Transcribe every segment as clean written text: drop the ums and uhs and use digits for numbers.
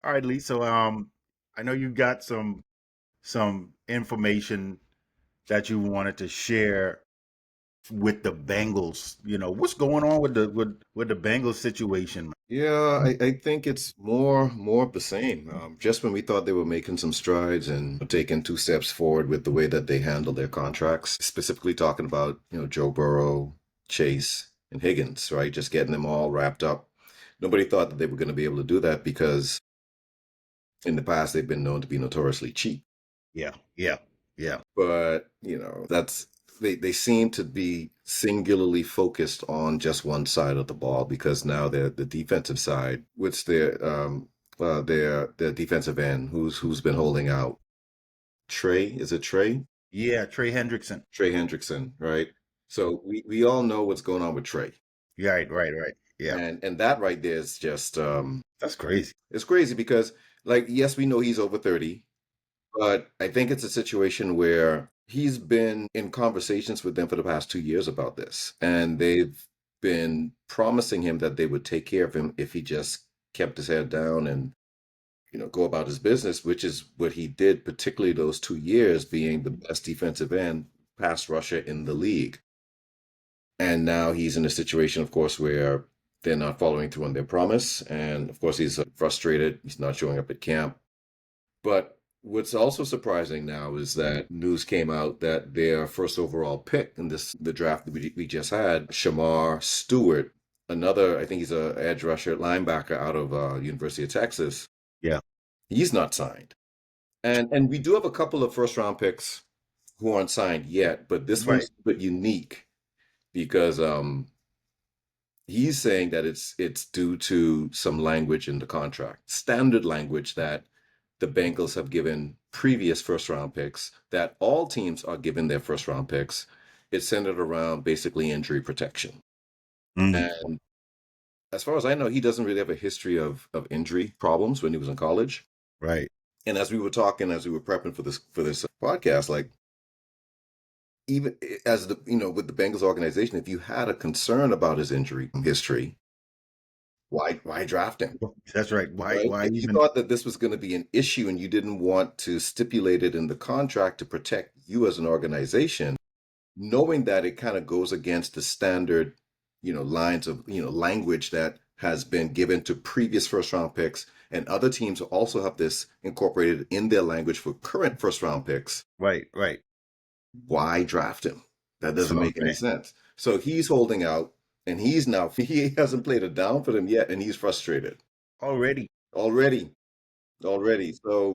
All right, Lee. So I know you got some information that you wanted to share with the Bengals. What's going on with the Bengals situation? Yeah, I think it's more of the same. Just when we thought they were making some strides and taking two steps forward with the way that they handle their contracts, specifically talking about, Joe Burrow, Chase, and Higgins, right? Just getting them all wrapped up. Nobody thought that they were going to be able to do that because in the past they've been known to be notoriously cheap. Yeah, yeah, yeah. But, they seem to be singularly focused on just one side of the ball because now they're the defensive side, which their defensive end who's been holding out. Trey, is it Trey? Yeah, Trey Hendrickson. Trey Hendrickson, right? So we all know what's going on with Trey. Right, right, right. Yeah. And that right there is just That's crazy. it's crazy because like yes, we know he's over 30. But I think it's a situation where he's been in conversations with them for the past 2 years about this, and they've been promising him that they would take care of him if he just kept his head down and go about his business, which is what he did, particularly those 2 years being the best defensive end pass rusher in the league. And now he's in a situation, of course, where they're not following through on their promise, and of course he's frustrated. He's not showing up at camp. But what's also surprising now is that news came out that their first overall pick in the draft that we just had, Shamar Stewart, another, I think he's a edge rusher linebacker out of University of Texas. Yeah. He's not signed. And we do have a couple of first round picks who aren't signed yet, but this Right. one's a bit unique because he's saying that it's due to some language in the contract, standard language that the Bengals have given previous first round picks, that all teams are given their first round picks. It's centered around basically injury protection. Mm, And as far as I know, he doesn't really have a history of injury problems when he was in college. right. And as we were talking, as we were prepping for this podcast, like even as with the Bengals organization, if you had a concern about his injury history, why draft him? That's right. Why Right? why If you even thought that this was going to be an issue and you didn't want to stipulate it in the contract to protect you as an organization, knowing that it kind of goes against the standard, lines of, language that has been given to previous first round picks, and other teams also have this incorporated in their language for current first round picks, right, right. why draft him? That That's doesn't what I'm make any saying. sense. So he's holding out and he's now, he hasn't played it down for them yet, and he's frustrated Already. already. Already. So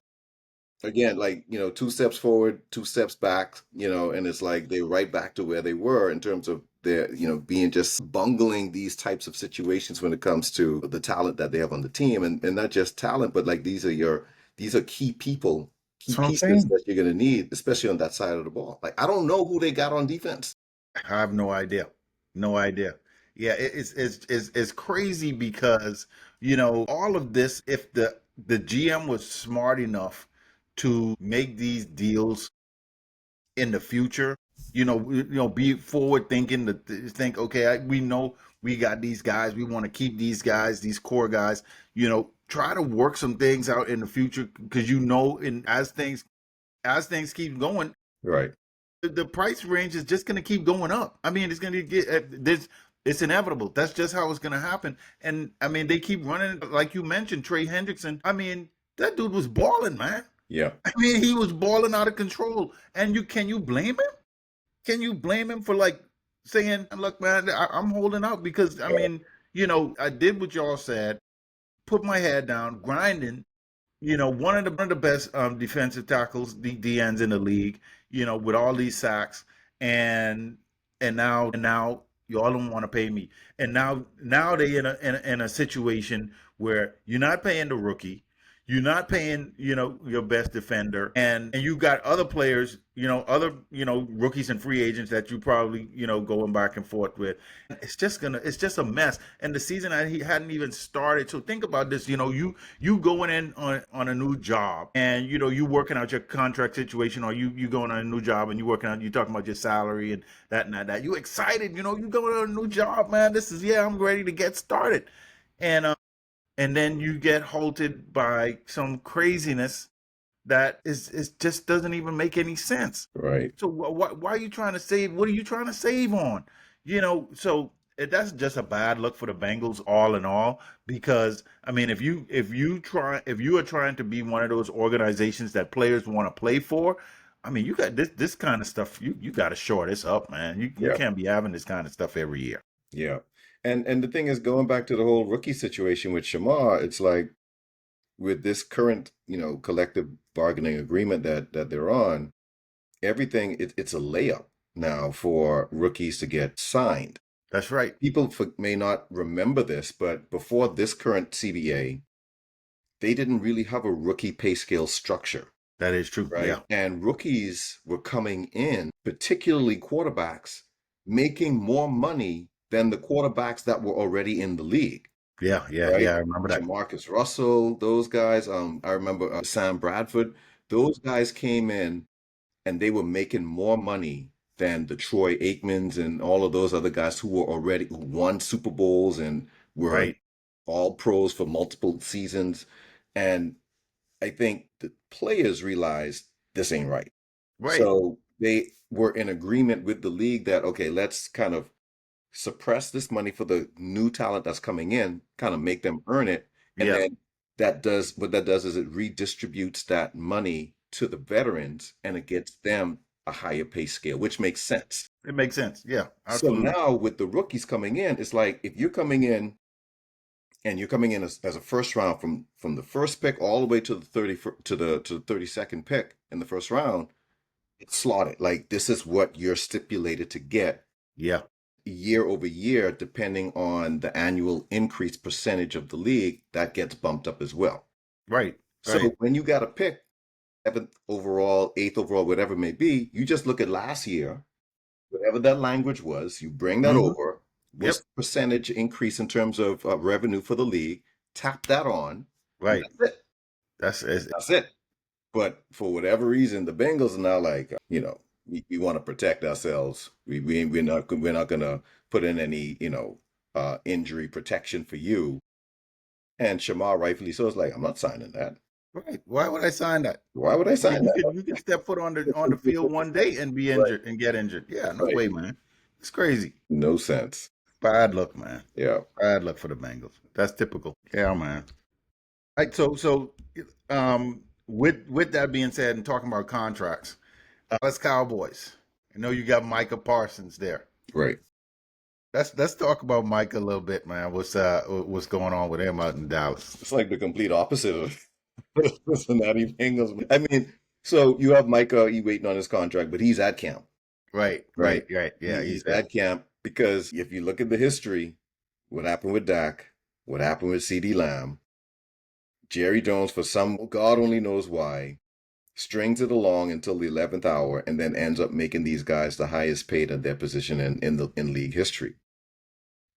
again, like, two steps forward, two steps back, and it's like they're right back to where they were in terms of their, being just bungling these types of situations when it comes to the talent that they have on the team. And not just talent, but like these are key people, key That's what I'm pieces saying. that you're gonna need, especially on that side of the ball. Like I don't know who they got on defense. I have no idea. No idea. Yeah, it's crazy because all of this. If the GM was smart enough to make these deals in the future, be forward thinking to think, okay, we know we got these guys, we want to keep these guys, these core guys. Try to work some things out in the future because in as things keep going, Right. the price range is just going to keep going up. I mean, it's going to get this. It's inevitable. That's just how it's going to happen. And I mean, they keep running, like you mentioned, Trey Hendrickson. I mean, that dude was balling, man. Yeah. I mean, he was balling out of control. And can you blame him? Can you blame him for like saying, "Look, man, I'm holding out because I mean, I did what y'all said, put my head down, grinding, one of the best defensive tackles, DNs in the league, with all these sacks, and and now y'all don't want to pay me, and now they in a situation where you're not paying the rookie, you're not paying your best defender, and you got other players, other rookies and free agents that you probably going back and forth with. It's just a mess, and the season hadn't even started. So think about this. You going in on a new job, and you working out your contract situation, or you going on a new job and you working out, you talking about your salary and that and that. You excited, you going on a new job, man. This is, yeah, I'm ready to get started. And and then you get halted by some craziness that is just doesn't even make any sense. Right. So why are you trying to save? What are you trying to save on? So that's just a bad look for the Bengals all in all. Because I mean, if you are trying to be one of those organizations that players want to play for, I mean, you got this kind of stuff. You got to shore this up, man. You Yeah. can't be having this kind of stuff every year. Yeah. And the thing is, going back to the whole rookie situation with Shamar, it's like with this current, collective bargaining agreement that they're on, everything it's a layup now for rookies to get signed. That's right. People may not remember this, but before this current CBA, they didn't really have a rookie pay scale structure, That is true. right? Yeah. And rookies were coming in, particularly quarterbacks, making more money than the quarterbacks that were already in the league, Yeah. Yeah. right? Yeah. I remember that. Jamarcus Russell, those guys. I remember Sam Bradford. Those guys came in and they were making more money than the Troy Aikmans and all of those other guys who won Super Bowls and were Right. all pros for multiple seasons. And I think the players realized this ain't right. Right. So they were in agreement with the league that, okay, let's kind of suppress this money for the new talent that's coming in, kind of make them earn it. And Yeah. then what that does is it redistributes that money to the veterans and it gets them a higher pay scale, which makes sense. It makes sense. Yeah. So Absolutely. now with the rookies coming in, it's like if you're coming in and you're coming in as a first round from the first pick all the way to the 32nd pick in the first round, it's slotted. Like this is what you're stipulated to get Yeah. year over year, depending on the annual increase percentage of the league, that gets bumped up as well. Right. Right. So when you got a pick, seventh overall, eighth overall, whatever it may be, you just look at last year, whatever that language was, you bring that Hmm. over. What's Yep. the percentage increase in terms of revenue for the league? Tap that on, and Right. that's it. That's it. That's it. But for whatever reason, the Bengals are now like, we want to protect ourselves. We're not gonna put in any, injury protection for you. And Shamar rightfully so is like, I'm not signing that. Right. Why would I sign that? Why would I I mean, sign you could step foot on the field one day and be Right, injured and get injured. Yeah. No right. way, man. It's crazy. No sense. Bad luck, man. Yeah, Bad luck for the Bengals. That's typical. Yeah, man. Right. So with that being said, and talking about contracts, let's Cowboys. I know you got Micah Parsons there. right. Let's talk about Micah a little bit, man. What's going on with him out in Dallas? It's like the complete opposite of the Cincinnati Bengals. I mean, so you have Micah, he waiting on his contract, but he's at camp, Right, right? right, right. Yeah, he's He's that. at camp because if you look at the history, what happened with Dak, what happened with CD Lamb, Jerry Jones, for some God only knows why, strings it along until the 11th hour and then ends up making these guys the highest paid at their position in league history.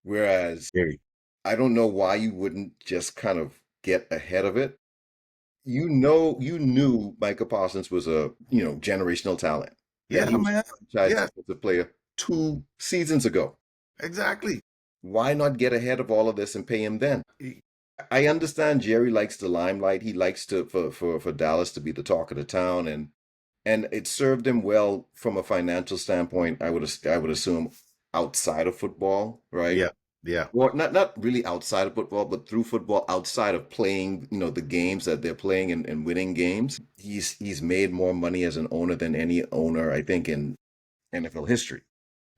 Whereas Very. I don't know why you wouldn't just kind of get ahead of it. You knew Micah Parsons was a, generational talent, that Yeah, he was man. a franchise Yeah, defensive player 2 seasons ago. exactly. Why not get ahead of all of this and pay him then? I understand Jerry likes the limelight. He likes to for Dallas to be the talk of the town, and it served him well from a financial standpoint. I would assume outside of football, right? Yeah, yeah, Or not really outside of football, but through football, outside of playing, the games that they're playing and winning games. He's made more money as an owner than any owner, I think, in NFL history.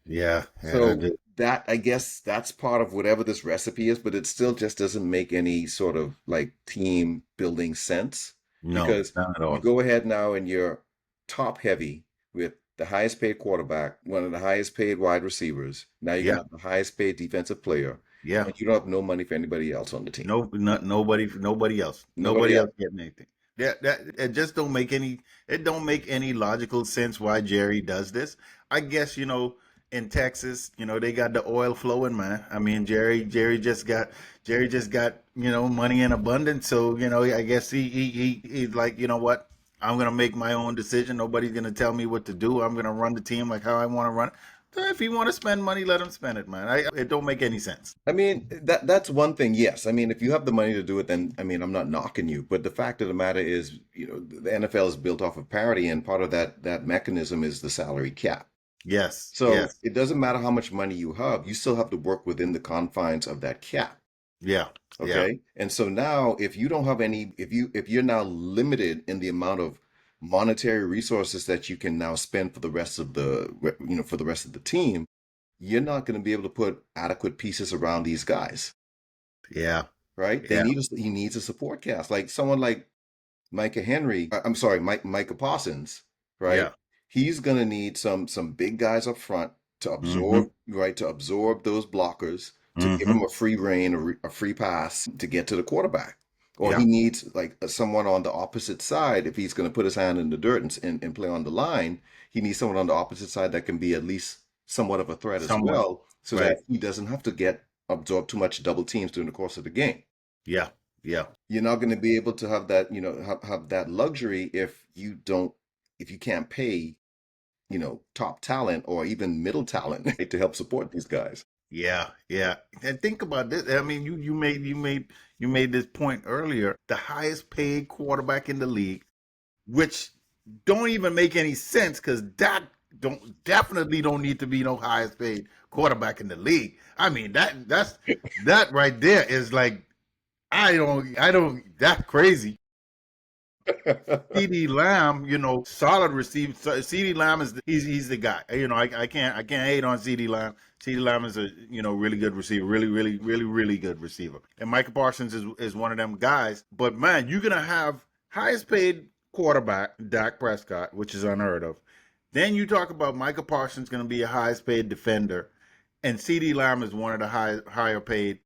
yeah, yeah. So that I guess that's part of whatever this recipe is, but it still just doesn't make any sort of like team building sense No, because not at you all. go ahead now and you're top heavy with the highest paid quarterback, one of the highest paid wide receivers. Now you're Yeah, gonna have the highest paid defensive player, yeah. and you don't have no money for anybody else on the team. No, not nobody else. Nobody Nobody else. else getting anything. That it just don't make any. It don't make any logical sense why Jerry does this. I guess in Texas, they got the oil flowing, man. I mean, Jerry just got money in abundance. So I guess he's like, you know what? I'm gonna make my own decision. Nobody's gonna tell me what to do. I'm gonna run the team like how I want to run it. If you want to spend money, let him spend it, man. It don't make any sense. I mean, that's one thing, yes. I mean, if you have the money to do it, then I mean, I'm not knocking you. But the fact of the matter is, the NFL is built off of parity, and part of that mechanism is the salary cap. Yes, So yes, it doesn't matter how much money you still have to work within the confines of that cap. yeah, yeah, Okay. And so now if you don't have any, if you're now limited in the amount of monetary resources that you can now spend for the rest of for the rest of the team, you're not going to be able to put adequate pieces around these guys, yeah, right? yeah. He needs a support cast, like someone like Micah Henry, I'm sorry, Micah Parsons, right? Yeah. He's gonna need some big guys up front to Mm-hmm. absorb, right, to absorb those blockers, to give him Mm-hmm. a free reign, a free pass to get to the quarterback. Or he Yeah. needs like someone on the opposite side if he's going to put his hand in the dirt and play on the line. He needs someone on the opposite side that can be at least somewhat of a threat as Somewhat. well, so Right. that he doesn't have to get absorb too much double teams during the course of the game. Yeah. Yeah. You're not going to be able to have that, have that luxury if you can't pay, top talent or even middle talent to help support these guys. Yeah. Yeah. And think about this. I mean, you made this point earlier. The highest paid quarterback in the league, which don't even make any sense because Dak don't need to be no highest paid quarterback in the league. I mean that right there is like I don't that's crazy. CD Lamb, solid receiver. CD Lamb he's the guy. I can't hate on CD Lamb. CD Lamb is a really good receiver, really really really really good receiver. And Micah Parsons is one of them guys. But man, you're gonna have highest paid quarterback Dak Prescott, which is unheard of. Then you talk about Micah Parsons going to be a highest paid defender, and CD Lamb is one of the higher paid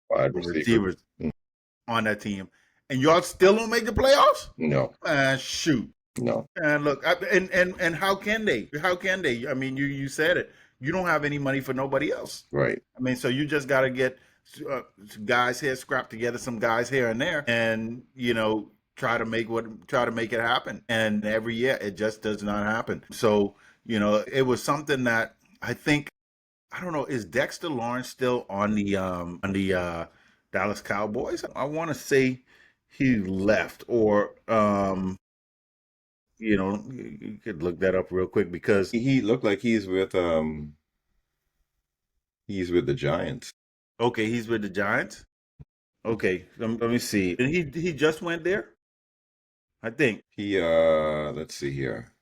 Wide receiver. receivers on that team, and y'all still don't make the playoffs? No, Shoot. no, And look, and how can they? How can they? I mean, you said it. You don't have any money for nobody else. right. I mean, so you just got to get uh, guys here, scrap together some guys here and there, and try to make it happen. And every year, it just does not happen. So it was something that I think I don't know. Is Dexter Lawrence still on the Dallas Cowboys? I want to say he left, or you could look that up real quick because He looked like he's with the Giants. okay, he's with the Giants. Okay, let me see. And he just went there, I think. He let's see here.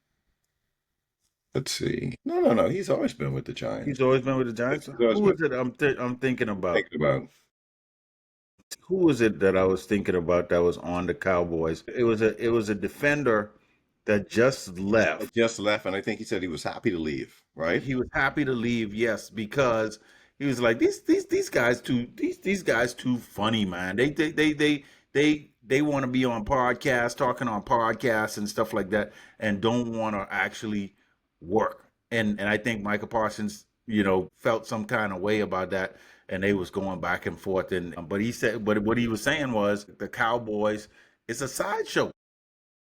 Let's see. No, no, no. He's always been with the Giants. He's always been with the Giants. He's always Who been is it? I'm thinking about. thinking about. Who was it that I was thinking about that was on the Cowboys? It was a defender that just left. Just left, and I think he said he was happy to leave. Right? He was happy to leave, yes, because he was like these guys these guys too funny, man. They want to be on podcasts, talking on podcasts and stuff like that, and don't want to actually work. And I think Michael Parsons, felt some kind of way about that, and they was going back and forth. And but he said, but what he was saying was the Cowboys, it's a sideshow.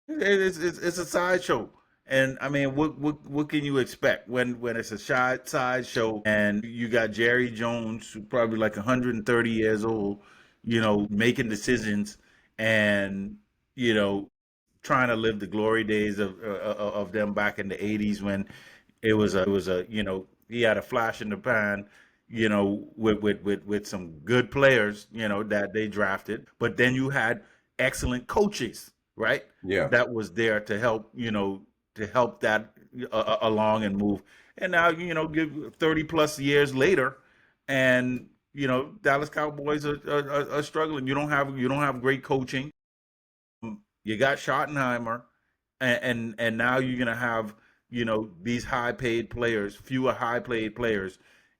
It's a sideshow. And I mean, what can you expect when it's a sideshow and you got Jerry Jones, who probably like 130 years old, making decisions and you know trying to live the glory days of them back in the 80s when it was a he had a flash in the pan, with some good players, that they drafted, but then you had excellent coaches, right? Yeah. That was there to help, to help that along and move. And now, give 30 plus years later, and Dallas Cowboys are struggling. You don't have great coaching. You got Schottenheimer, and now you're gonna have these high paid players, fewer high paid players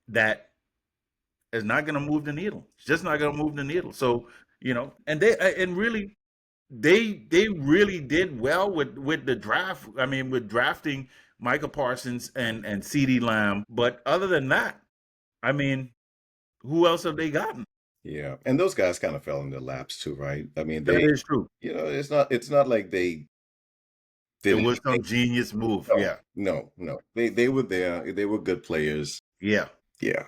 that is not gonna move the needle. It's just not gonna move the needle. So and really they really did well with the draft. I mean, with drafting Micah Parsons and CeeDee Lamb. But other than that, I mean, who else have they gotten? Yeah. And those guys kind of fell in their laps too, right? I mean, That is true. it's not like they It Didn't was some genius move. no, Yeah. no. They were there. They were good players. Yeah. Yeah.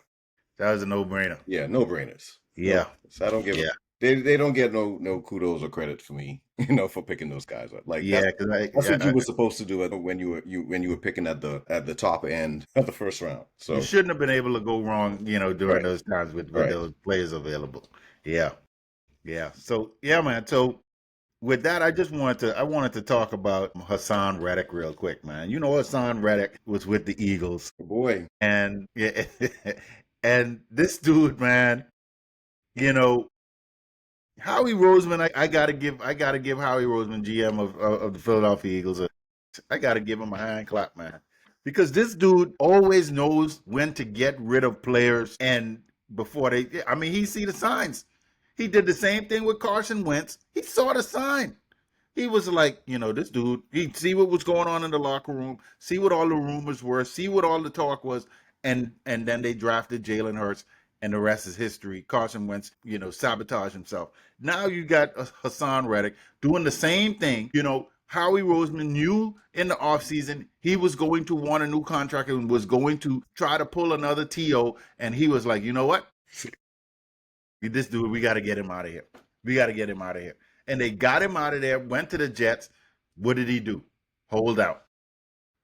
That was a no-brainer. Yeah, no brainers. No Yeah. brainers. I don't give a Yeah. they don't get no kudos or credit for me, for picking those guys up. Like Yeah. Because that's what you were supposed to do when you were picking at the top end of the first round. you So shouldn't have been able to go wrong, during right, those times with right. those players available. Yeah. Yeah. So yeah, man. So with that, I wanted to talk about Hassan Reddick real quick, man. Hassan Reddick was with the Eagles, Boy, and yeah, and this dude, man, you know, Howie Roseman, I gotta give Howie Roseman, GM of the Philadelphia Eagles, I gotta give him a hand clap, man, because this dude always knows when to get rid of players, and before he see the signs. He did the same thing with Carson Wentz. He saw the sign. He was like, this dude, he'd see what was going on in the locker room, see what all the rumors were, see what all the talk was, and then they drafted Jalen Hurts, and the rest is history. Carson Wentz, sabotage himself. Now you got Hassan Reddick doing the same thing. Howie Roseman knew in the offseason he was going to want a new contract and was going to try to pull another TO, and he was like, you know what? This dude, we got to get him out of here. We got to get him out of here. And they got him out of there, went to the Jets. What did he do? Hold out.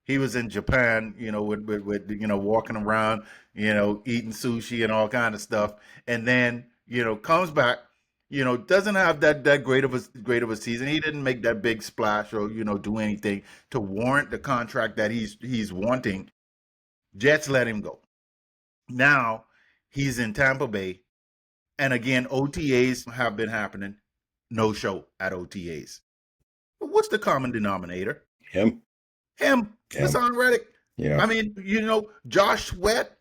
He was in Japan, with walking around, eating sushi and all kind of stuff. And then, comes back, doesn't have that great of a season. He didn't make that big splash or, do anything to warrant the contract that he's wanting. Jets let him go. Now he's in Tampa Bay. And again, OTAs have been happening. No show at OTAs. But what's the common denominator? him, Him, him. Hassan Reddick. Yeah. I mean, Josh Sweat,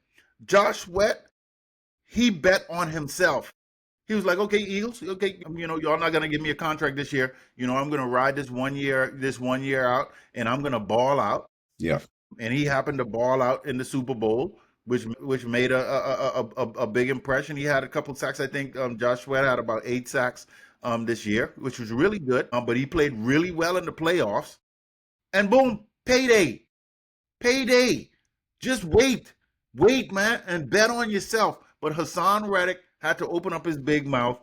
he bet on himself. He was like, okay, Eagles, okay, y'all not gonna give me a contract this year. I'm gonna ride this one year out, and I'm gonna ball out. Yeah. And he happened to ball out in the Super Bowl, which made a big impression. He had a couple sacks. I think Josh Sweat had about 8 sacks this year, which was really good. But he played really well in the playoffs. And boom, payday. Just wait, man, and bet on yourself. But Hassan Reddick had to open up his big mouth,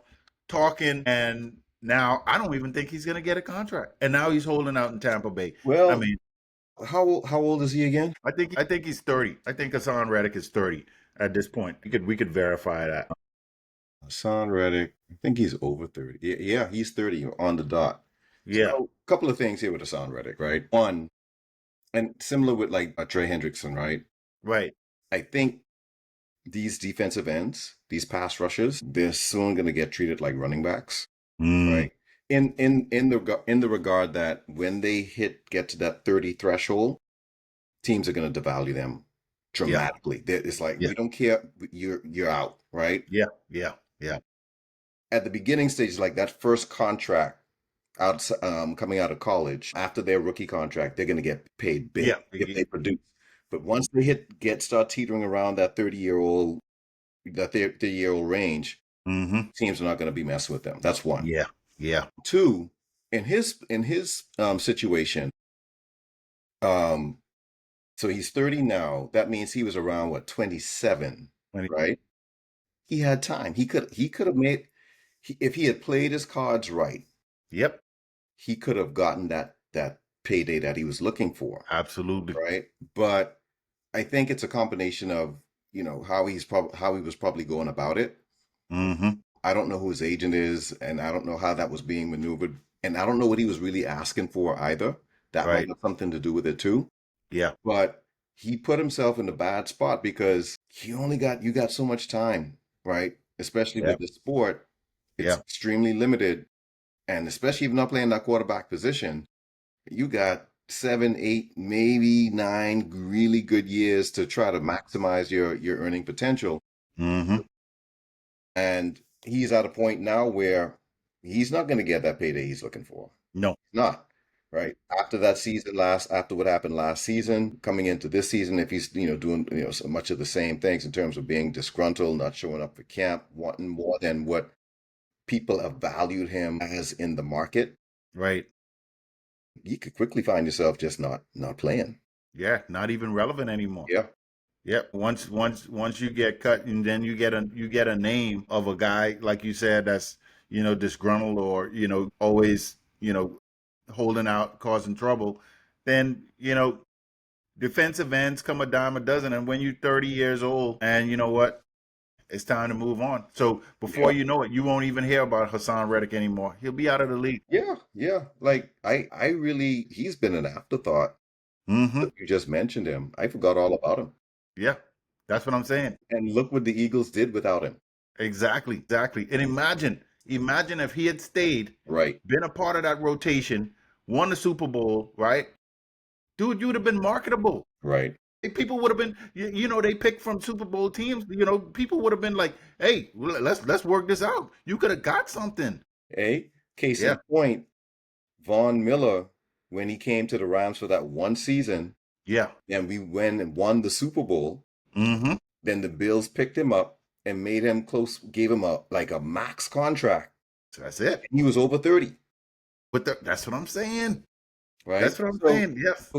talking, and now I don't even think he's gonna get a contract. And now he's holding out in Tampa Bay. I Well, mean, how old is he again? I think he's 30. I think Hassan Reddick is 30 at this point. We could verify that. Hassan Reddick. I think he's over 30. Yeah, he's 30 on the dot. Yeah. So, a couple of things here with Hassan Reddick, right? One, and similar with like Trey Hendrickson, right? Right. I think these defensive ends, these pass rushers, they're soon going to get treated like running backs, Mm, right? In the regard that when they get to that 30 threshold, teams are going to devalue them yeah. dramatically. It's like Yeah. we don't care, you're out, right? Yeah. Yeah. Yeah. At the beginning stages, like that first contract coming out of college after their rookie contract, they're going to get paid big Yeah. if they produce. But once they start teetering around that 30-year old range, Mm-hmm. teams are not going to be messing with them. That's one. Yeah. Yeah. Two, in his situation, um, so he's 30 now. That means he was around what, 27, right? He had time. He could have made if he had played his cards right, Yep. he could have gotten that payday that he was looking for, Absolutely. right? But I think it's a combination of how he was probably going about it. Mm-hmm. I don't know who his agent is, and I don't know how that was being maneuvered, and I don't know what he was really asking for either. That might Right. have something to do with it too. Yeah. But he put himself in a bad spot because you got so much time, right? Especially Yeah. with the sport, it's Yeah. extremely limited. And especially if you're not playing that quarterback position, you got 7, 8, maybe 9 really good years to try to maximize your earning potential. Mm-hmm. And he's at a point now where he's not going to get that payday he's looking for. No. Not right after what happened last season, coming into this season, if he's doing so much of the same things in terms of being disgruntled, not showing up for camp, wanting more than what people have valued him as in the market. Right. you could quickly find yourself just not playing. Yeah, not even relevant anymore. Yeah, Yep. Once you get cut, and then you get a name of a guy like you said that's disgruntled or always holding out, causing trouble. Then defensive ends come a dime a dozen, and when you're 30 years old, and you know what, it's time to move on. So before yeah, you know it, you won't even hear about Hassan Reddick anymore. He'll be out of the league. yeah, yeah. Like I really, he's been an afterthought. Mm-hmm. You just mentioned him. I forgot all about him. Yeah, that's what I'm saying. And look what the Eagles did without him. Exactly, exactly. And imagine if he had stayed, Right, been a part of that rotation, won the Super Bowl, right? Dude, you would have been marketable. right. People would have been, they picked from Super Bowl teams. People would have been like, "Hey, let's work this out." You could have got something. A case Yeah. in point, Von Miller, when he came to the Rams for that one season, Yeah. and we went and won the Super Bowl, Mm-hmm. then the Bills picked him up and made him close, gave him a max contract. So that's it. He was over 30, But that's what I'm saying. right? That's what I'm So, saying. Yes.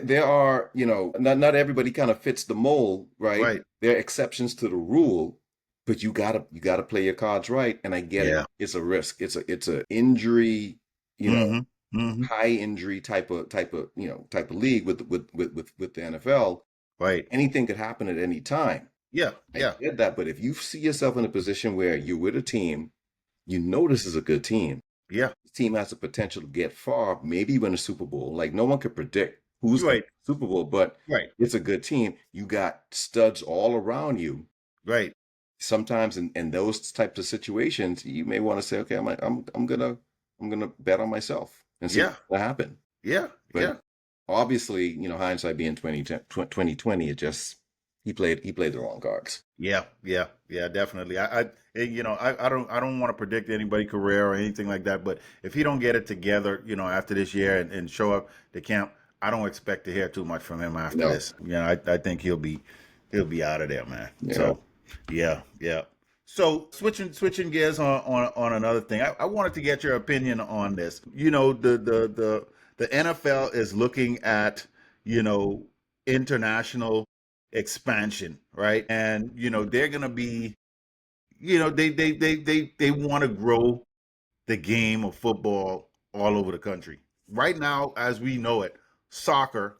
there are, not everybody kind of fits the mold, right? Right. There are exceptions to the rule, but you gotta play your cards right. And I get it. Yeah. It's a risk. It's a injury, Mm-hmm. Mm-hmm. high injury type of league with the NFL. Right. Anything could happen at any time. Yeah. I Yeah. get that, but if you see yourself in a position where you're with a team, this is a good team. Yeah. This team has the potential to get far, maybe win a Super Bowl. Like no one could predict who's going to Right. win the Super Bowl, but Right. it's a good team. You got studs all around you. Right. Sometimes in those types of situations, you may want to say, okay, I'm gonna bet on myself and see Yeah. what's gonna happen. Yeah. But Yeah. obviously, hindsight being 2020, it just he played the wrong cards. Yeah, yeah, yeah, definitely. I don't want to predict anybody's career or anything like that, but if he don't get it together, after this year and show up to camp, I don't expect to hear too much from him after No, this. I think he'll be out of there, man. yeah. So, yeah, yeah. So switching gears on another thing, I wanted to get your opinion on this. The NFL is looking at you know international expansion, right? And they're gonna be, they want to grow the game of football all over the country. Right now, as we know it, soccer,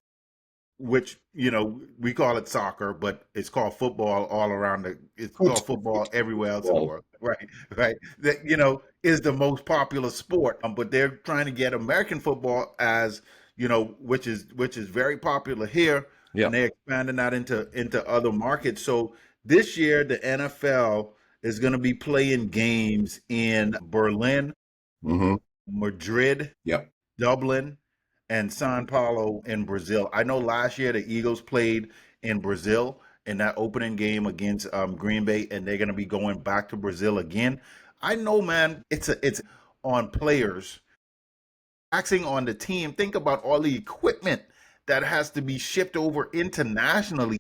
which we call it soccer, but it's called football all around it's Foot- called football everywhere else in the Football. world, right? Right. That is the most popular sport, but they're trying to get American football as which is very popular here, Yeah. and they're expanding that into other markets. So this year, the NFL is going to be playing games in Berlin, Mm-hmm. Madrid, Yep. Dublin, and Sao Paulo in Brazil. I know last year the Eagles played in Brazil in that opening game against Green Bay, and they're going to be going back to Brazil again. I know, man. It's on players, taxing on the team. Think about all the equipment that has to be shipped over internationally.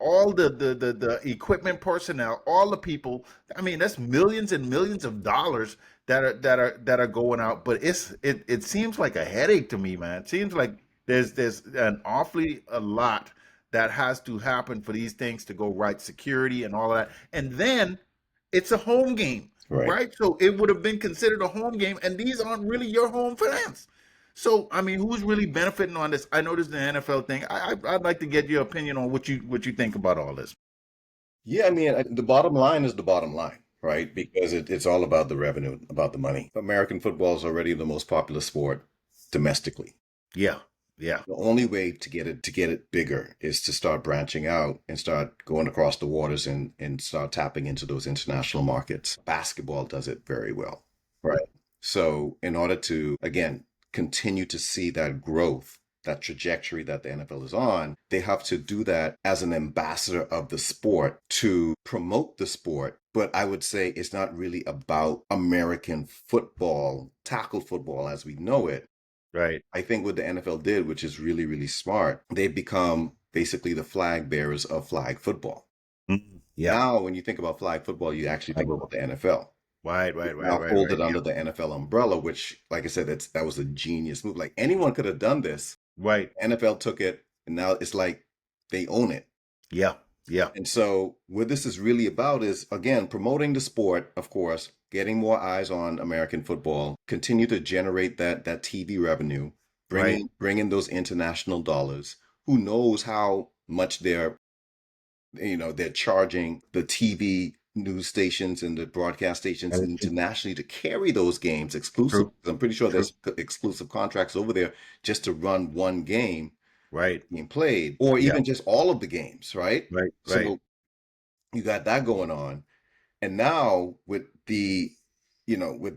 All the equipment personnel, all the people. I mean, that's millions and millions of dollars that are going out. But it seems like a headache to me, man. It seems like there's an awfully a lot that has to happen for these things to go right, security and all of that. And then it's a home game, Right. right? So it would have been considered a home game, and these aren't really your home fans. So I mean, who's really benefiting on this? I know this is the NFL thing. I'd like to get your opinion on what you think about all this. Yeah, I mean, the bottom line is the bottom line, right? Because it's all about the revenue, about the money. American football is already the most popular sport domestically. Yeah, yeah, The only way to get it bigger is to start branching out and start going across the waters and start tapping into those international markets. Basketball does it very well, right? So in order to, again, continue to see that growth, that trajectory that the NFL is on, they have to do that as an ambassador of the sport to promote the sport. But I would say it's not really about American football, tackle football as we know it. right. I think what the NFL did, which is really, really smart, they've become basically the flag bearers of flag football. Mhm. Yeah, Now, when you think about flag football, you actually think about the NFL. Now Right. folded Yeah. under the NFL umbrella, which, like I said, that was a genius move. Like anyone could have done this. Right. NFL took it, and now it's like they own it. Yeah. Yeah. And so, what this is really about is, again, promoting the sport, of course, getting more eyes on American football, continue to generate that TV revenue, Right. bringing those international dollars. Who knows how much they're charging the TV news stations and the broadcast stations That is true. internationally to carry those games exclusive. True. I'm pretty sure True. there's exclusive contracts over there just to run one game Right. being played, or Yeah. even just all of the games, right? Right. Right. So you got that going on. And now with the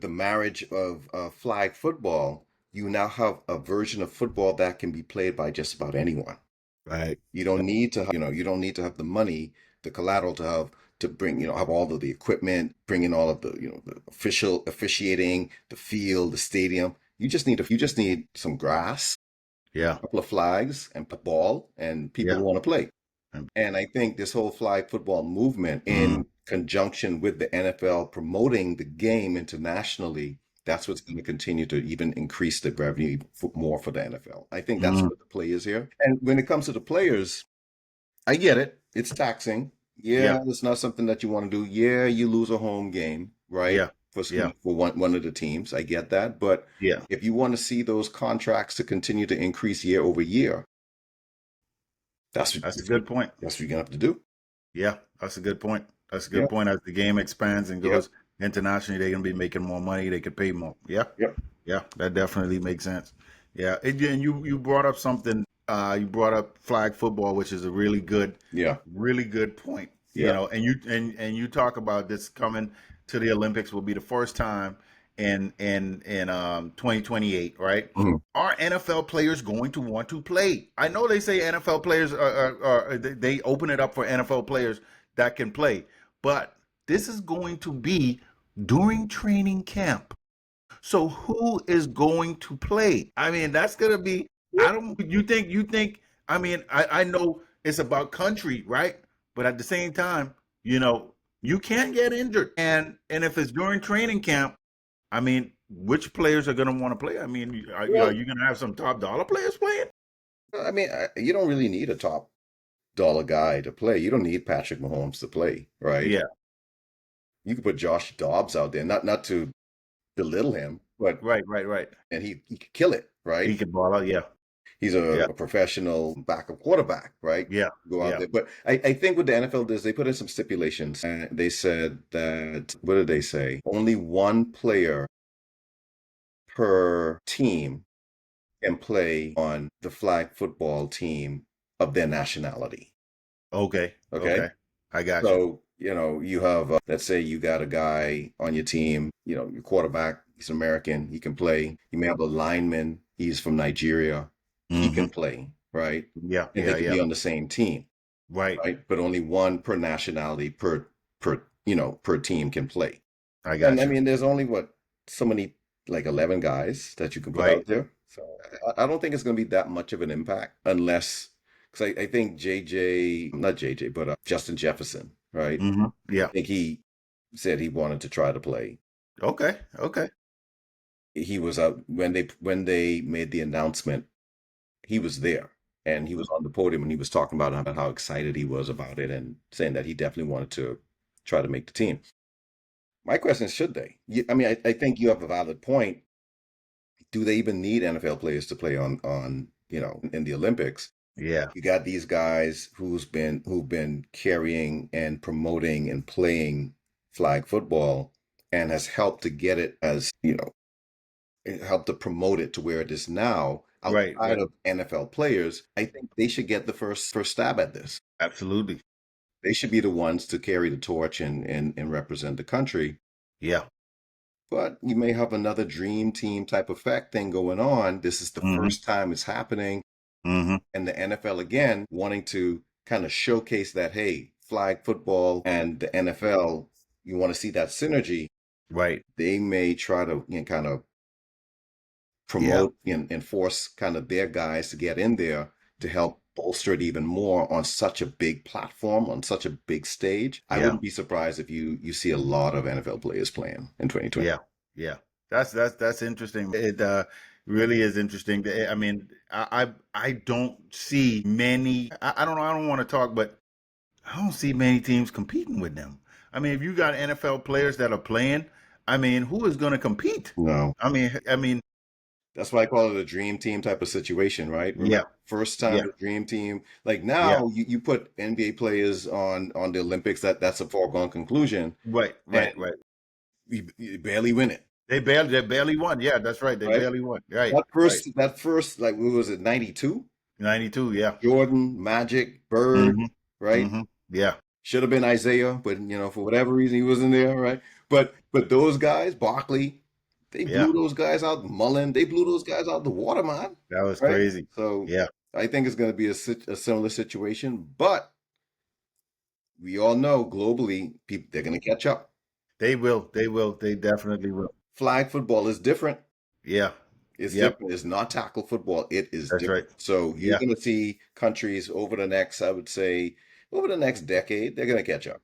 marriage of flag football, you now have a version of football that can be played by just about anyone. Right. You don't need to, you don't need to have the money, the collateral to bring, have all of the equipment, bring in all of the official officiating, the field, the stadium. You just need some grass, Yeah. a couple of flags, and a ball, and people Yeah. want to play. And- And I think this whole flag football movement, Mm. in conjunction with the NFL promoting the game internationally, that's what's going to continue to even increase the revenue more for the NFL. I think that's Mm. what the play is here. And when it comes to the players, I get it. It's taxing. Yeah. Yeah, it's not something that you want to do. Yeah, you lose a home game, right? Yeah. For Yeah. for one of the teams. I get that. But Yeah. if you want to see those contracts to continue to increase year over year, that's what That's a good point. that's what you're gonna have to do. Yeah, that's a good point. That's a Yeah. good point. As the game expands and Yep. goes internationally, they're gonna be making more money. They could pay more. Yeah, Yep. yeah, that definitely makes sense. Yeah, and you brought up something. You brought up flag football, which is a Yeah. really good point. Yeah. And you talk about this coming to the Olympics will be the first time in 2028, right? Mhm. Are NFL players going to want to play? I know they say NFL players they open it up for NFL players that can play, but this is going to be during training camp. So who is going to play? I mean, that's gonna be. I don't. You think? I mean, I know it's about country, right? But at the same time, you can get injured, and if it's during training camp, I mean, which players are gonna want to play? I mean, are Well, you gonna have some top dollar players playing? I mean, you don't really need a top dollar guy to play. You don't need Patrick Mahomes to play, right? Yeah, You could put Josh Dobbs out there, not to belittle him, but right. and he could kill it, He right? can ball out. Yeah, He's yeah, a professional backup quarterback, right? yeah, Go out yeah. there. But I think what the NFL does, they put in some stipulations. And they said that, what did they say? Only one player per team can play on the flag football team of their nationality. Okay, Okay. okay. I got you. So, you have, let's say you got a guy on your team, your quarterback, he's American, he can play. You may have a lineman, he's from Nigeria, he can Hmm. play, right? Yeah, And they yeah, could yeah. be on the same team, Right. right? But only one per nationality per team can play. I And I got you. mean, there's only so many, like 11 guys that you can put Right. out there. So I don't think it's going to be that much of an impact unless, because I think not JJ, but Justin Jefferson, right? Yeah. I think he said he wanted to try to play. Okay. Okay. He was when they made the announcement, he was there and he was on the podium and he was talking about how excited he was about it and saying that he definitely wanted to try to make the team. My question is, should they? I mean, I think you have a valid point. Do they even need NFL players to play on in the Olympics? Yeah. You got these guys who've been carrying and promoting and playing flag football and has helped to get it it helped to promote it to where it is now Right. outside Right. of NFL players. I think they should get the first stab at this. Absolutely. They should be the ones to carry the torch and represent the country. Yeah. But you may have another dream team type effect thing going on. This is the Hmm. first time it's happening. Hmm. And the NFL again wanting to kind of showcase that, hey, flag football and the NFL, you want to see that synergy. Right. They may try to kind of Yeah. promote and force kind of their guys to get in there to help bolster it even more on such a big platform, on such a big stage. I Yeah. wouldn't be surprised if you see a lot of NFL players playing in 2020. Yeah. Yeah. That's interesting. It really is interesting. I mean, I don't see many. I don't know. I don't want to talk, but I don't see many teams competing with them. I mean, if you got NFL players that are playing, I mean, who is going to compete? No, I mean, that's why I call it a dream team type of situation, right? yeah, Remember, first time yeah, the dream team. Like yeah, now, you put NBA players on the Olympics. That's a foregone conclusion, right, and right, right. you barely win it, They barely won. Yeah, that's right. They right? barely won. Right, That right. first, that first, like, what was it, 92? 92. Yeah. Jordan, Magic, Bird, Mm-hmm. right? Mm-hmm. Yeah. Should have been Isaiah, but for whatever reason he wasn't there, right? But those guys, Barkley, they Yeah. blew those guys out. Mullen, they blew those guys out the water, man, That was right? crazy. So Yeah. I think it's going to be a similar situation, but we all know globally, people they're going to catch up. They will. They will. They definitely will. Flag football is different. Yeah. It's Yep. different. It's not tackle football. It is That's right. different. So you're Yeah. going to see countries over the next, I would say, over the next decade, they're going to catch up.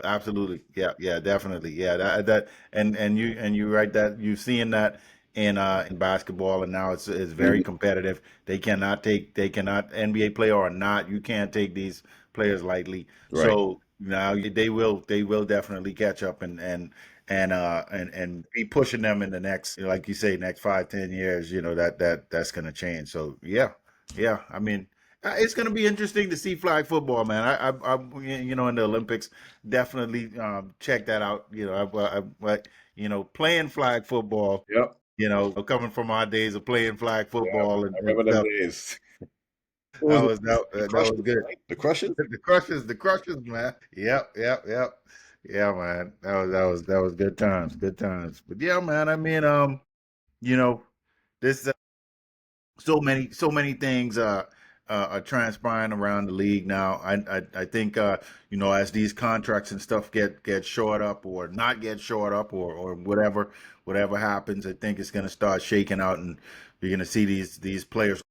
Absolutely. Yeah, yeah, definitely. Yeah, that and you right that you seeing that in basketball, and now it's very Mhm. competitive. They cannot NBA player or not, you can't take these players lightly. Right. So now they will definitely catch up and be pushing them in the next, like you say, next 5-10 years, that's gonna change. So yeah. Yeah. I mean, it's going to be interesting to see flag football, man. In the Olympics, definitely check that out. Playing flag football. Yep. Coming from our days of playing flag Yeah. football I and remember them stuff. days. What That was was it? that The that was Crushers, good. right? The Crushers? The crushes, man. Yep, yep, yep. Yeah, man. That was good times, good times. But yeah, man. I mean, you know, this so many things are transpiring around the league now. I think as these contracts and stuff get short up or not get short up or whatever happens, I think it's going to start shaking out and you're going to see these players.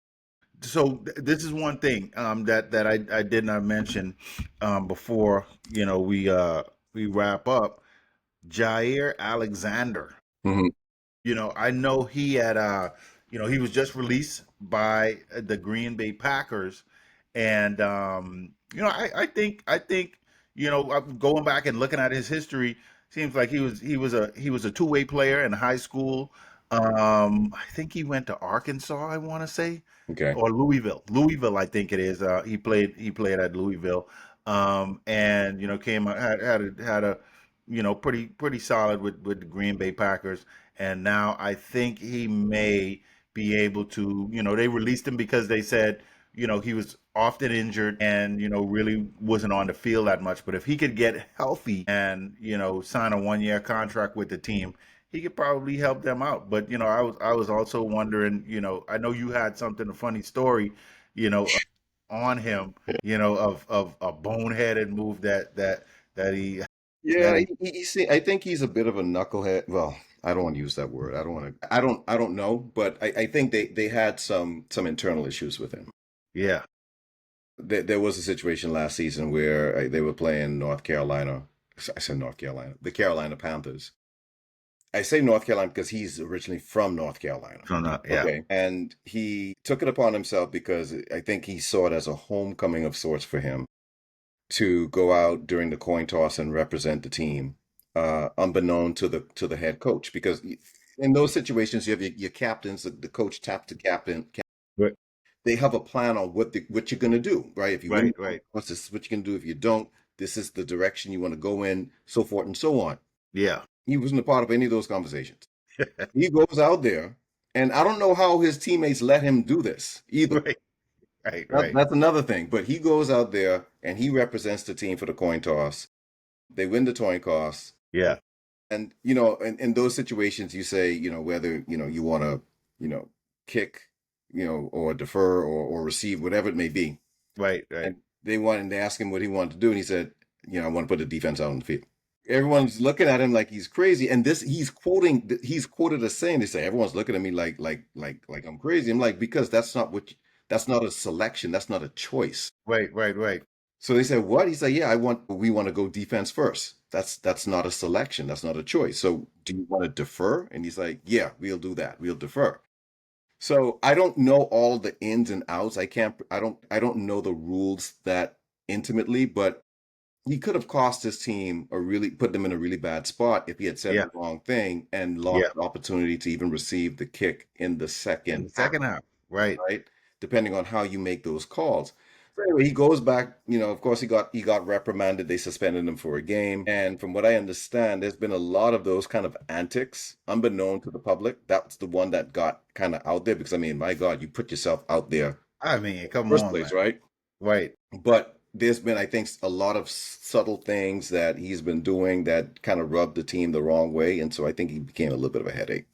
So this is one thing that I did not mention before we wrap up. Jair Alexander. Hmm. I know he was just released by the Green Bay Packers, and I think going back and looking at his history, seems like he was a two-way player in high school. I think he went to Arkansas, I want to say, Okay. or Louisville, I think it is. He played at Louisville, and came had a pretty solid with the Green Bay Packers, and now I think he may be able to. They released him because they said he was often injured and really wasn't on the field that much. But if he could get healthy and sign a 1-year contract with the team, he could probably help them out. But I was also wondering. I know you had something a funny story, you know, on him, of a boneheaded move that he that Yeah, he I think he's a bit of a knucklehead. Well, I don't want to use that word. I don't want to. I don't know, but I think they had some internal issues with him. yeah. There was a situation last season where they were playing North Carolina. I said North Carolina, the Carolina Panthers. I say North Carolina because he's originally from North Carolina. So no, yeah. Okay. And he took it upon himself because I think he saw it as a homecoming of sorts for him to go out during the coin toss and represent the team, unbeknown to the head coach. Because in those situations, you have your captains, the coach tapped the captain. Right, They have a plan on what you're going to do, right? If you win right, the coin right. toss, this is what you can do. If you don't, this is the direction you want to go in, so forth and so on. Yeah. He wasn't a part of any of those conversations. He goes out there, and I don't know how his teammates let him do this either. Right, right, right. That's another thing. But he goes out there and he represents the team for the coin toss. They win the coin toss. Yeah. And, in those situations, you say, whether, you want to, kick, or defer or receive, whatever it may be. Right, right. And they asked him what he wanted to do. And he said, I want to put the defense out on the field. Everyone's looking at him like he's crazy. And he's quoted as saying, they say, everyone's looking at me like I'm crazy. I'm like, because that's not That's not a selection. That's not a choice. Right. So they said, what? He said, yeah, we want to go defense first. That's not a selection. That's not a choice. So do you want to defer? And he's like, yeah, we'll do that. We'll defer. So I don't know all the ins and outs. I don't know the rules that intimately, but he could have cost his team put them in a really bad spot if he had said Yeah. the wrong thing and lost Yeah. the opportunity to even receive the kick in the In second the half, second half. Right. right? Depending on how you make those calls. So anyway, he goes back, of course he got reprimanded. They suspended him for a game. And from what I understand, there's been a lot of those kind of antics unbeknown to the public. That's the one that got kind of out there because I mean, my God, you put yourself out there I mean, come first on, place, man. right? Right. But there's been, I think, a lot of subtle things that he's been doing that kind of rubbed the team the wrong way. And so I think he became a little bit of a headache.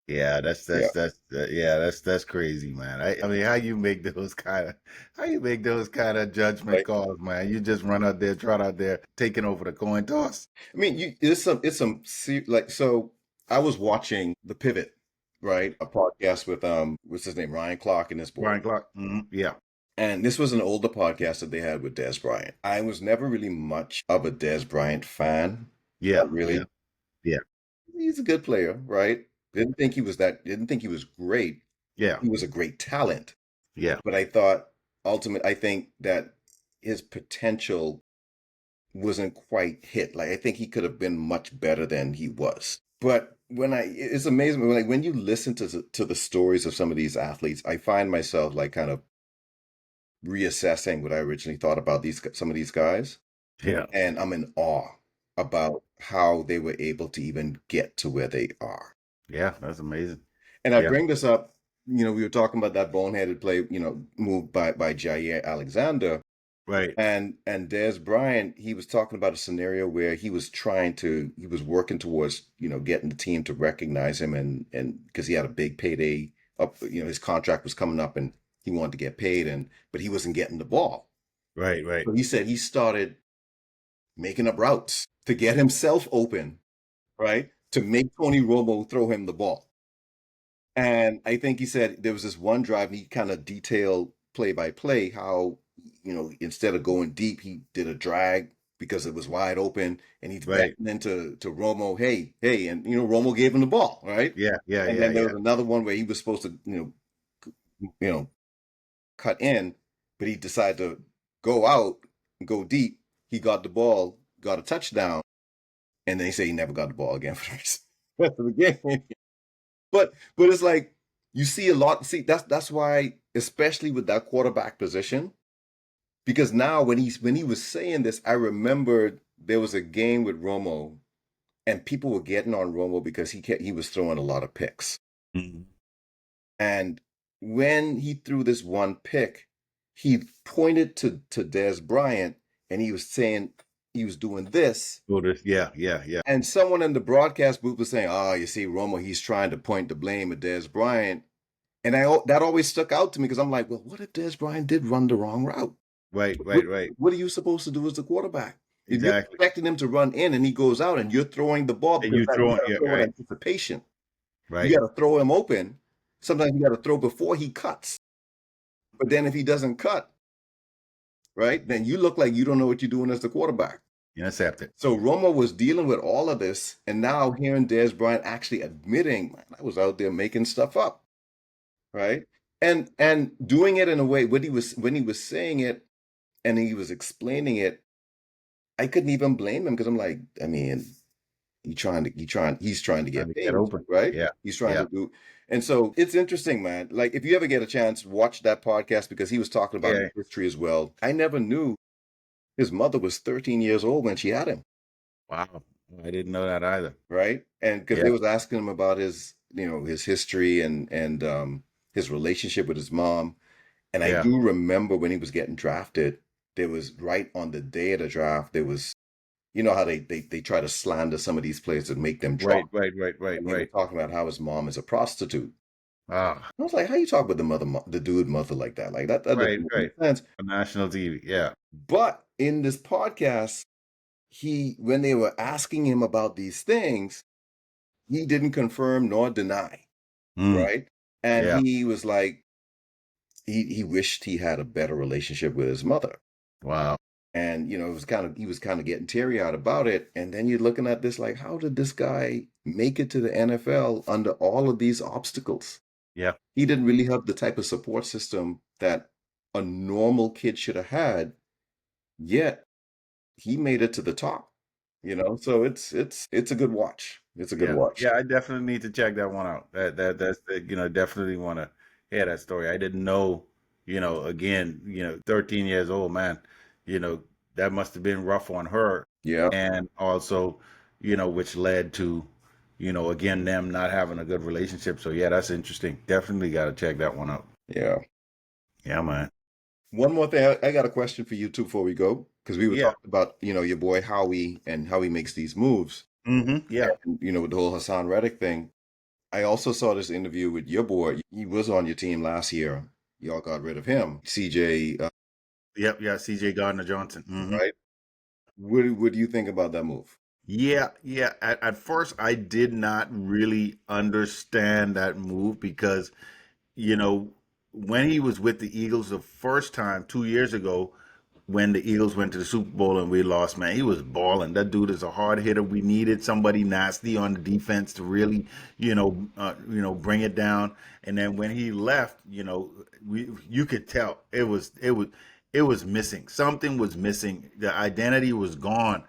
Yeah, Yeah. yeah, that's crazy, man. I mean, how you make those kind of judgment Right. calls, man? You just run out there, trot out there, taking over the coin toss. I mean, like, so I was watching The Pivot, right? A podcast with, what's his name? Ryan Clark and his boy. Brian Clark. Yeah, And this was an older podcast that they had with Des Bryant. I was never really much of a Des Bryant fan. yeah, Not yeah, really. yeah, He's a good player, right? Didn't think he was great. yeah, He was a great talent. yeah, But I think that his potential wasn't quite hit. Like I think he could have been much better than he was. But it's amazing when you listen to the stories of some of these athletes, I find myself like kind of reassessing what I originally thought about some of these guys, yeah, and I'm in awe about how they were able to even get to where they are. yeah. That's amazing. And I Yeah, bring this up, we were talking about that boneheaded play, move by Jair Alexander. right, And Des Bryant, he was talking about a scenario where he was working towards, getting the team to recognize him and because he had a big payday up, his contract was coming up and he wanted to get paid but he wasn't getting the ball. right. So he said he started making up routes to get himself open, right? To make Tony Romo throw him the ball. And I think he said there was this one drive and he kind of detailed play by play how, instead of going deep, he did a drag because it was wide open and he's Right. backing into Romo, hey, and Romo gave him the ball, right? And then there Yeah. was another one where he was supposed to, you know, cut in, but he decided to go out and go deep. He got the ball, got a touchdown, and then he said he never got the ball again for the rest of the game. But it's like you see a lot. See, that's why, especially with that quarterback position, because now when he was saying this, I remembered there was a game with Romo, and people were getting on Romo because he was throwing a lot of picks. Mhm. And when he threw this one pick, he pointed to Des Bryant, and he was saying he was doing this. Yeah. And someone in the broadcast booth was saying, "Oh, you see, Romo, he's trying to point the blame at Des Bryant." And that always stuck out to me because I'm like, well, what if Des Bryant did run the wrong route? Right. What are you supposed to do as the quarterback? If you're Exactly. expecting him to run in and he goes out and you're throwing the ball And because you you throwing, got to yeah, throw with right, anticipation. You right. got to throw him open. Sometimes you got to throw before he cuts. But then if he doesn't cut, right, then you look like you don't know what you're doing as the quarterback. Intercepted. So Romo was dealing with all of this, and now hearing Des Bryant actually admitting, man, I was out there making stuff up, right? And doing it in a way when he was saying it and he was explaining it, I couldn't even blame him because I'm like, I mean, he's trying to Trying get to get paid, open. right? Yeah. He's trying Yeah. to do, and so it's interesting, man. Like if you ever get a chance, watch that podcast because he was talking about his Yeah. history as well. I never knew his mother was 13 years old when she had him, Wow. I didn't know that either. right? And because Yeah. they was asking him about his history and his relationship with his mom. And I Yeah. do remember when he was getting drafted, there was right on the day of the draft, there was, how they try to slander some of these players and make them drop. And they were Right. talking about how his mom is a prostitute. Ah, I was like, how you talk about the dude mother like that? Like that doesn't make any right. sense. On national TV. Yeah. But in this podcast, when they were asking him about these things, he didn't confirm nor deny, Mm. right? And Yeah. he was like, he wished he had a better relationship with his mother. Wow. And it was kind of he was kind of getting teary-eyed about it. And then you're looking at this like, how did this guy make it to the NFL under all of these obstacles? Yeah. He didn't really have the type of support system that a normal kid should have had, yet he made it to the top. So it's a good watch. It's a good Yeah. watch. Yeah. I definitely need to check that one out. That's definitely want to hear that story. I didn't know, again, 13 years old, man, you know, that must have been rough on her. Yeah, And also, which led to, again, them not having a good relationship. So yeah, that's interesting. Definitely got to check that one out. yeah. Yeah, man. One more thing, I got a question for you too before we go, because we were Yeah. talking about, your boy Howie and how he makes these moves. Yeah. And, with the whole Hassan Reddick thing. I also saw this interview with your boy. He was on your team last year. Y'all got rid of him. CJ, Yep. Yeah. CJ Gardner-Johnson. right? What do you think about that move? Yeah, yeah. At first, I did not really understand that move because, you know, when he was with the Eagles the first time 2 years ago, when the Eagles went to the Super Bowl and we lost, man, he was balling. That dude is a hard hitter. We needed somebody nasty on the defense to really, bring it down. And then when he left, you could tell it was missing. Something was missing. The identity was gone.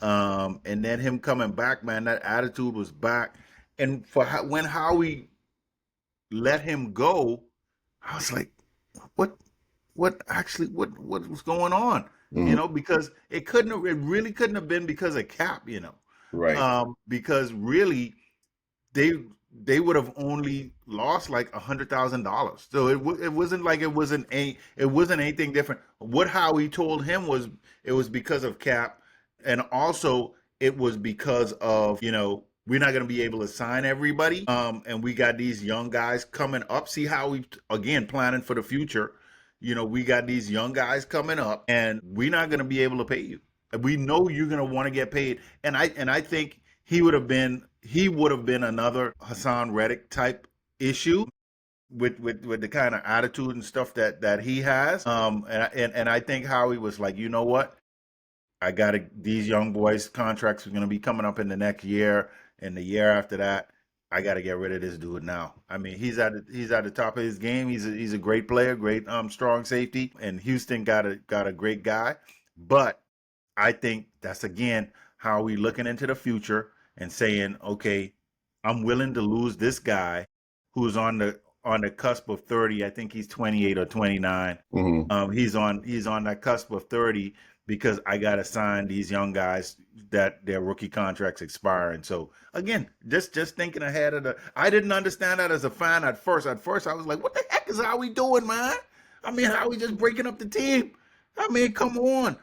And then him coming back, man, that attitude was back. And when Howie let him go, I was like, what what was going on? Mhm. Because it really couldn't have been because of Cap, Right. because really they they would have only lost like $100,000. So it wasn't like it wasn't anything different. What Howie told him was it was because of Cap, and also it was because of we're not going to be able to sign everybody, and we got these young guys coming up. See how we again planning for the future. We got these young guys coming up, and we're not going to be able to pay you. We know you're going to want to get paid, and I think he would have been another Hassan Reddick type issue with the kind of attitude and stuff that he has. And I think Howie was like, you know what? I got these young boys' contracts are going to be coming up in the next year and the year after that. I got to get rid of this dude now. I mean, he's at the top of his game. He's a great player, great strong safety, and Houston got a great guy. But I think that's again how we looking into the future and saying, okay, I'm willing to lose this guy who's on the cusp of 30. I think he's 28 or 29. Hmm. He's on that cusp of 30 because I got to sign these young guys that their rookie contracts expire. And so again, just thinking ahead I didn't understand that as a fan at first. At first, I was like, what the heck is Howie doing, man? I mean, how we just breaking up the team? I mean, come on.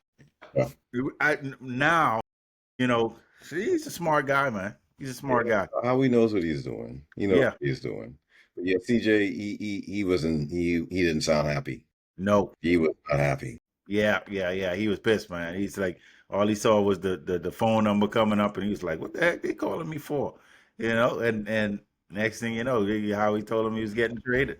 Yeah. Now, you know, he's a smart guy, man. He's a Yeah. smart guy. Howie knows what he's doing. He knows Yeah. what he's doing. But yeah, CJ, he wasn't he didn't sound happy. No. He was not happy. Yeah, yeah, yeah. He was pissed, man. He's like, all he saw was the phone number coming up, and he was like, "What the heck they calling me for?" And next thing you know, how he told him he was getting traded.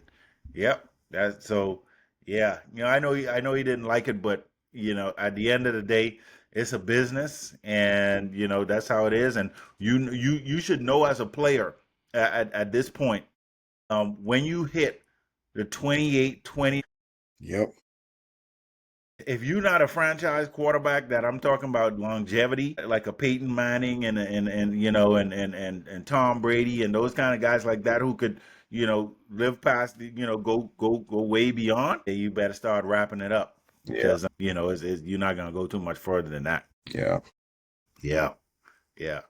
Yep. That's so. Yeah. I know he didn't like it, but at the end of the day, it's a business, and that's how it is. And you should know as a player at this point, when you hit the 28-20. Yep. If you're not a franchise quarterback that I'm talking about longevity, like a Peyton Manning and Tom Brady and those kind of guys like that who could, live past go way beyond, you better start wrapping it up Yeah. because you're not gonna go too much further than that. Yeah. Yeah, yeah.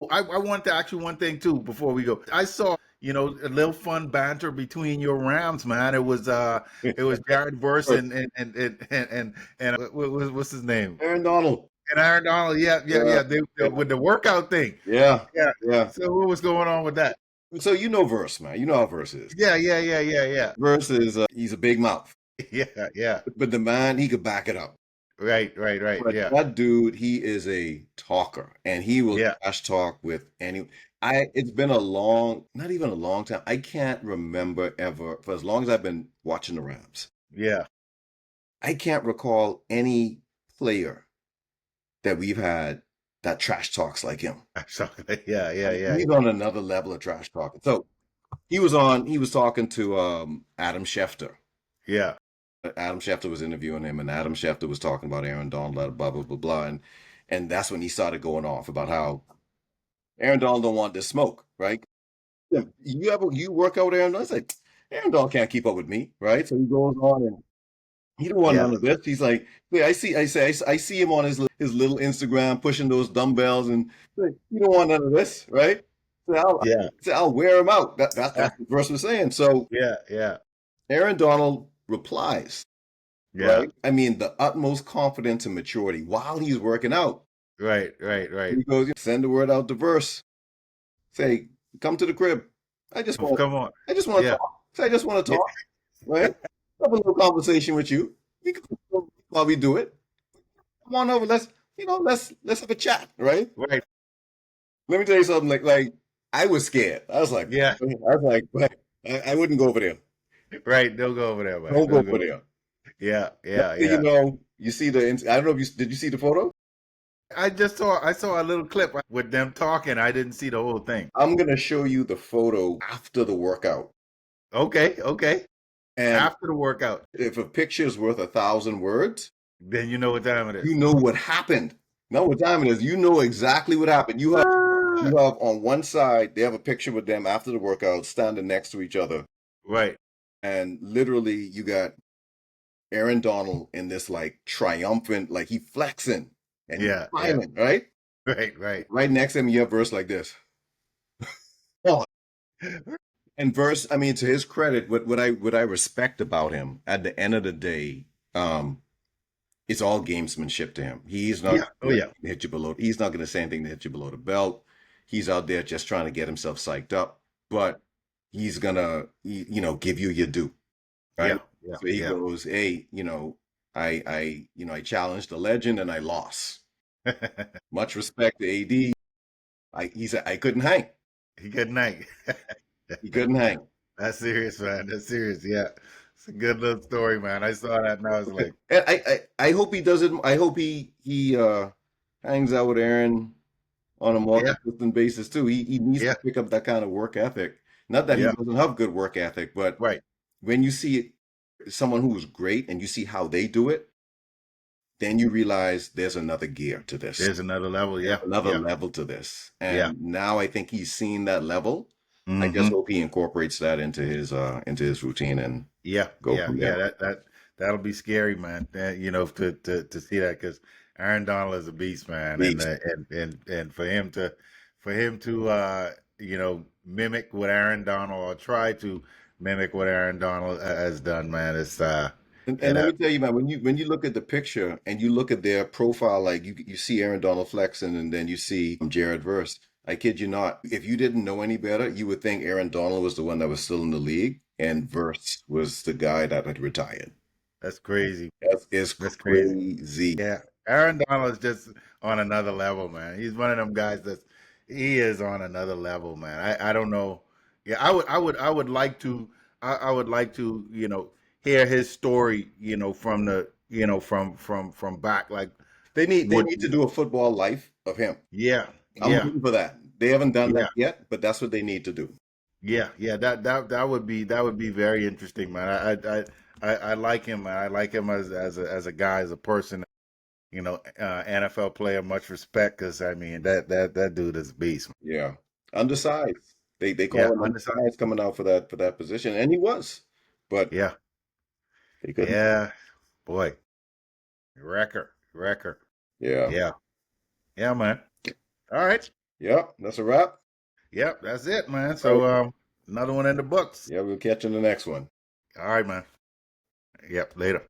I want to ask you one thing too before we go. I saw a little fun banter between your Rams, man. It was Jared Verse and what's his name? Aaron Donald. And Aaron Donald. Yeah, yeah, Yeah. yeah. With the workout thing. Yeah. Yeah. Yeah. So what was going on with that? So Verse, man. You know how Verse is. Yeah, yeah, yeah, yeah, yeah. Verse is he's a big mouth, Yeah, yeah. but the man he could back it up. Right, right, right. But Yeah, that dude, he is a talker, and he will yeah, trash talk with any. It's been a long, not even a long time. I can't remember ever, for as long as I've been watching the Rams, Yeah. I can't recall any player that we've had that trash talks like him. So, yeah, yeah, yeah, He's on another level of trash talking. So he was talking to Adam Schefter. yeah, Adam Schefter was interviewing him, and Adam Schefter was talking about Aaron Donald, blah blah blah blah, and that's when he started going off about how Aaron Donald don't want this smoke, right? You work out with Aaron Donald? It's like Aaron Donald can't keep up with me, right? So he goes on and he don't want yeah, none of this. He's like, yeah, I see him on his little Instagram pushing those dumbbells, and like, you don't want none of this, right? yeah, I'll wear him out. That's what the verse was saying. So yeah, yeah, Aaron Donald replies, yeah. right? I mean, the utmost confidence and maturity while he's working out. Right, right, right. He goes, send the word out to verse. Say, come to the crib. Come on. I just want to Yeah, talk. Say, I just want to yeah. talk, right? Have a little conversation with you. We can while we do it. Come on over. Let's have a chat, right? Right. Let me tell you something. Like I was scared. Yeah. Wait, I wouldn't go over there. Right. Don't go over there, man. Don't go Don't go. over there. Yeah, Next yeah, thing you yeah. know, you see I don't know if did you see the photo? I saw a little clip with them talking. I didn't see the whole thing. I'm gonna show you the photo after the workout. Okay, okay. And After the workout, if a picture is worth 1,000 words, then you know what time it you is. know what happened. Know what time it is. You know exactly what happened. Ah, You have on one side, they have a picture with them after the workout standing next to each other. right. And literally you got Aaron Donald in this like triumphant, like he flexing and he's Yeah, yeah. smiling, right? Right, right. Right next to him, you have verse like this. Oh, and verse, I mean, to his credit, what I respect about him at the end of the day, it's all gamesmanship to him. He's not Yeah. Oh gonna yeah. hit you below. He's not going to say anything to hit you below the belt. He's out there just trying to get himself psyched up, but he's gonna, give you your due, right? Yeah. Yeah. So he Yeah. goes, "Hey, I challenged the legend and I lost. Much respect to AD. He said I couldn't hang. Good night. He couldn't hang. That's serious, man. That's serious. Yeah. It's a good little story, man. I saw that and I was like, And I hope he does it. I hope he hangs out with Aaron on a more yeah, consistent basis too. He needs to yeah, pick up that kind of work ethic. Not that he yeah. doesn't have good work ethic, but Right. when you see someone who is great and you see how they do it, then you realize there's another gear to this, There's another level. Yeah. another Yeah. level to this. Yeah. And now I think he's seen that level. I just Hmm. hope he incorporates that into his routine and Yeah. go Yeah. from Yeah. there. That'll be scary, man. To see that because Aaron Donald is a beast, man, Beast. and for him to mimic what Aaron Donald or try to mimic what Aaron Donald has done, man. It's And and let me tell you, man, when you look at the picture and you look at their profile, like you see Aaron Donald flexing, and then you see Jared Verse. I kid you not. If you didn't know any better, you would think Aaron Donald was the one that was still in the league, and Verse was the guy that had retired. that's crazy. It's That's crazy. crazy. Yeah, Aaron Donald is just on another level, man. He's one of them guys he is on another level, man. I don't know. Yeah, I would like to I would like to hear his story, from back like They what. need to do a football life of him. Yeah, I'm yeah, rooting for that. They haven't done yeah, that yet, but that's what they need to do. yeah, yeah. That would be very interesting, man. I like him, man. I like him as a guy, as a person. NFL player, much respect, because I mean that dude is a beast. Yeah, undersized. They Yeah, call him underside. undersized coming out for that position, and he was, but Yeah, they couldn't. yeah, boy, wrecker. Yeah, Yeah, yeah, man. All right. yeah. That's a wrap. Yep, that's it, man. All So right. another one in the books. Yeah, we'll catch you in the next one. All right, man. Yep, later.